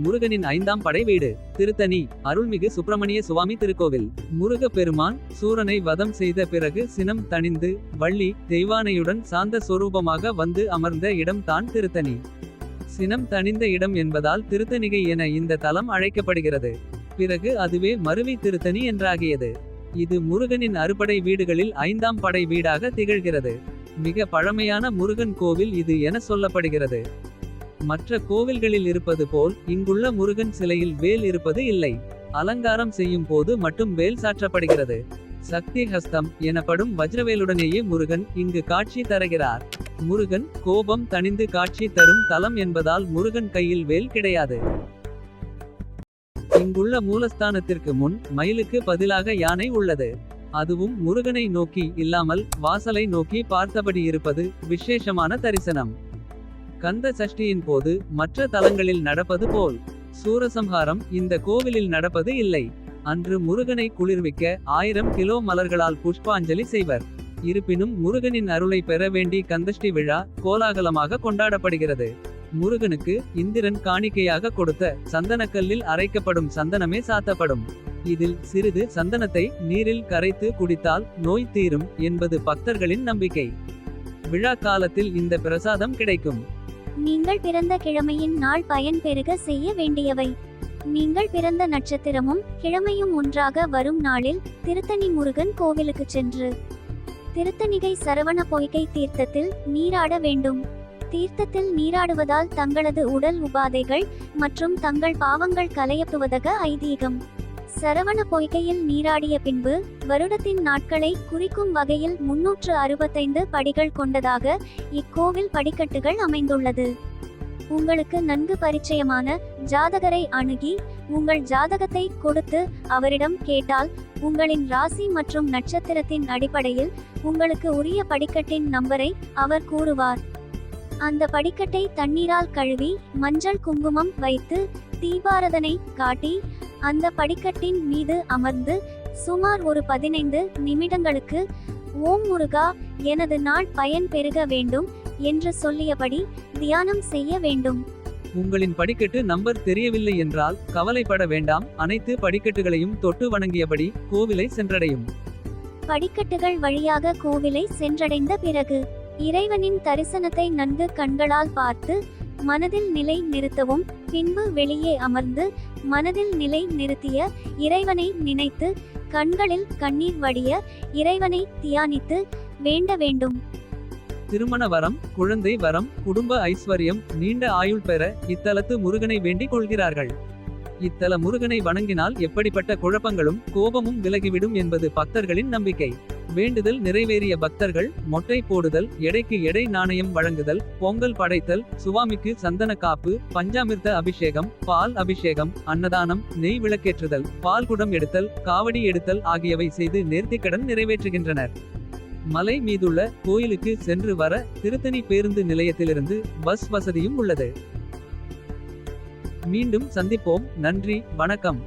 முருகனின் 5ஆம் படை வீடு திருத்தணி. அருள்மிகு சுப்பிரமணிய சுவாமி திருக்கோவில். முருக பெருமான் சூரனை வதம் செய்த பிறகு சினம் தணிந்து வள்ளி தெய்வானையுடன் சாந்த சொரூபமாக வந்து அமர்ந்த இடம் தான் திருத்தணி. சினம் தணிந்த இடம் என்பதால் திருத்தணிகை என இந்த தலம் அழைக்கப்படுகிறது. பிறகு அதுவே மருவி திருத்தணி என்றாகியது. இது முருகனின் அறுபடை வீடுகளில் 5ஆம் படை வீடாக திகழ்கிறது. மிக பழமையான முருகன் கோவில் இது என சொல்லப்படுகிறது. மற்ற கோவில்களில் இருப்பது போல் இங்குள்ள முருகன் சிலையில் வேல் இருப்பது இல்லை. அலங்காரம் செய்யும் போது மட்டும் வேல் சாற்றப்படுகிறது. சக்தி ஹஸ்தம் எனப்படும் வஜ்ரவேலுடனேயே முருகன் இங்கு காட்சி தருகிறார். முருகன் கோபம் தணிந்து காட்சி தரும் தலம் என்பதால் முருகன் கையில் வேல் கிடையாது. இங்குள்ள மூலஸ்தானத்திற்கு முன் மயிலுக்கு பதிலாக யானை உள்ளது. அதுவும் முருகனை நோக்கி இல்லாமல் வாசலை நோக்கி பார்த்தபடி இருப்பது விசேஷமான தரிசனம். கந்த சஷ்டியின் போது மற்ற தலங்களில் நடப்பது போல் சூரசம்ஹாரம் இந்த கோவிலில் நடப்பது இல்லை. அன்று முருகனை குளிர்விக்க 1000 கிலோ மலர்களால் புஷ்பாஞ்சலி செய்வர். இருப்பினும் முருகனின் அருளை பெற வேண்டி கந்தஷ்டி விழா கோலாகலமாக கொண்டாடப்படுகிறது. முருகனுக்கு இந்திரன் காணிக்கையாக கொடுத்த சந்தனக்கல்லில் அரைக்கப்படும் சந்தனமே சாத்தப்படும். இதில் சிறிது சந்தனத்தை நீரில் கரைத்து குடித்தால் நோய் தீரும் என்பது பக்தர்களின் நம்பிக்கை. விழா காலத்தில் இந்த பிரசாதம் கிடைக்கும். நீங்கள் பிறந்த கிழமையின் நாள் பயன் பெருக செய்ய வேண்டியவை. நீங்கள் பிறந்த நட்சத்திரமும் கிழமையும் ஒன்றாக வரும் நாளில் திருத்தணி முருகன் கோவிலுக்கு சென்று திருத்தணிகை சரவண பொய்கை தீர்த்தத்தில் நீராட வேண்டும். தீர்த்தத்தில் நீராடுவதால் தங்களது உடல் உபாதைகள் மற்றும் தங்கள் பாவங்கள் களையப்படுவதாக ஐதீகம். சரவண பொய்கையில் நீராடிய பின்பு வருடத்தின் நாட்களை குறிக்கும் வகையில் 365 படிகள் கொண்டதாக இக்கோவில் படிக்கட்டுகள் அமைந்துள்ளது. உங்களுக்கு நன்கு பரிச்சயமான ஜாதகரை அணுகி உங்கள் ஜாதகத்தை கொடுத்து அவரிடம் கேட்டால் உங்களின் ராசி மற்றும் நட்சத்திரத்தின் அடிப்படையில் உங்களுக்கு உரிய படிக்கட்டின் நம்பரை அவர் கூறுவார். அந்த படிக்கட்டை தண்ணீரால் கழுவி மஞ்சள் குங்குமம் வைத்து தீபாரதனை காட்டி அந்த படிக்கட்டின் மீது அமர்ந்து சுமார் ஒரு 15 நிமிடங்களுக்கு ஓம் முருகா எனது நாள் பயன் பெருக வேண்டும் என்று சொல்லியபடி தியானம் செய்ய வேண்டும். உங்களின் படிக்கட்டு நம்பர் தெரியவில்லை என்றால் கவலைப்பட வேண்டாம். அனைத்து படிக்கட்டுகளையும் தொட்டு வணங்கியபடி கோவிலை சென்றடையும். படிக்கட்டுகள் வழியாக கோவிலை சென்றடைந்த பிறகு இறைவனின் தரிசனத்தை நன்கு கண்களால் பார்த்து மனதில் நிலை நிறுத்தவும். பின்பு வெளியே அமர்ந்து மனதில் நிலை நிறுத்திய இறைவனை நினைத்து கண்களில் கண்ணீர் வடிய இறைவனை தியானித்து வேண்ட வேண்டும். திருமண வரம், குழந்தை வரம், குடும்ப ஐஸ்வர்யம், நீண்ட ஆயுள் பெற இத்தலத்து முருகனை வேண்டிக் கொள்கிறார்கள். இத்தல முருகனை வணங்கினால் எப்படிப்பட்ட குழப்பங்களும் கோபமும் விலகிவிடும் என்பது பக்தர்களின் நம்பிக்கை. வேண்டுதல் நிறைவேறிய பக்தர்கள் மொட்டை போடுதல், எடைக்கு எடை நாணயம் வழங்குதல், பொங்கல் படைத்தல், சுவாமிக்கு சந்தன காப்பு, பஞ்சாமிர்த அபிஷேகம், பால் அபிஷேகம், அன்னதானம், நெய் விளக்கேற்றுதல், பால் குடம் எடுத்தல், காவடி எடுத்தல் ஆகியவை செய்து நேர்த்திக்கடன் நிறைவேற்றுகின்றனர். மலை மீதுள்ள கோயிலுக்கு சென்று வர திருத்தணி பேருந்து நிலையத்திலிருந்து பஸ் வசதியும் உள்ளது. மீண்டும் சந்திப்போம். நன்றி, வணக்கம்.